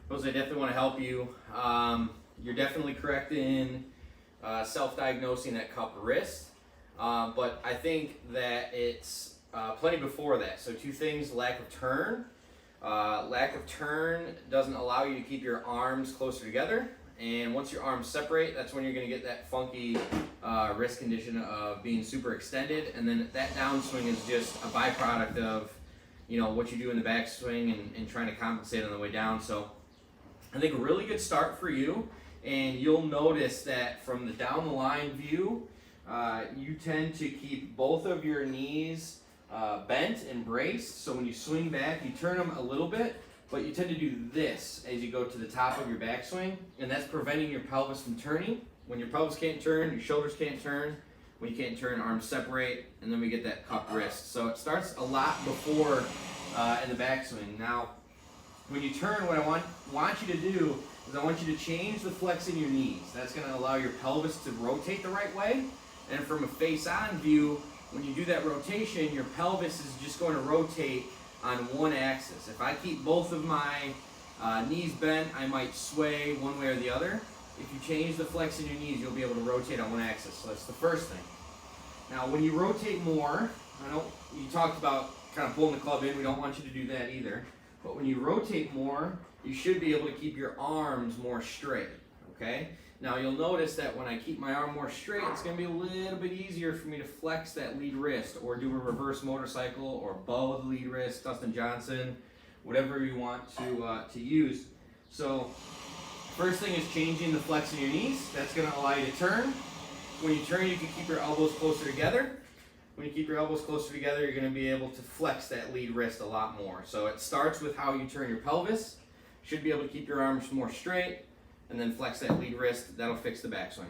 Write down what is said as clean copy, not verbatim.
Jose, I definitely want to help you. You're definitely correct in self-diagnosing that cup wrist, but I think that it's plenty before that. So two things: lack of turn. Lack of turn doesn't allow you to keep your arms closer together, and once your arms separate, that's when you're going to get that funky wrist condition of being super extended, and then that downswing is just a byproduct of what you do in the backswing and trying to compensate on the way down. So I think a really good start for you, and you'll notice that from the down the line view, you tend to keep both of your knees bent and braced. So when you swing back, you turn them a little bit, but you tend to do this as you go to the top of your backswing, and that's preventing your pelvis from turning. When your pelvis can't turn, your shoulders can't turn. When you can't turn, arms separate, and then we get that cup wrist. So it starts a lot before in the backswing. Now, when you turn, what I want you to do is I want you to change the flex in your knees. That's going to allow your pelvis to rotate the right way. And from a face-on view, when you do that rotation, your pelvis is just going to rotate on one axis. If I keep both of my knees bent, I might sway one way or the other. If you change the flex in your knees, you'll be able to rotate on one axis. So that's the first thing. Now, when you rotate more, you talked about kind of pulling the club in. We don't want you to do that either. But when you rotate more, you should be able to keep your arms more straight, okay? Now you'll notice that when I keep my arm more straight, it's gonna be a little bit easier for me to flex that lead wrist or do a reverse motorcycle or bow the lead wrist, Dustin Johnson, whatever you want to use. So first thing is changing the flex in your knees. That's gonna allow you to turn. When you turn, you can keep your elbows closer together. When you keep your elbows closer together, you're going to be able to flex that lead wrist a lot more. So it starts with how you turn your pelvis. Should be able to keep your arms more straight, and then flex that lead wrist. That'll fix the backswing.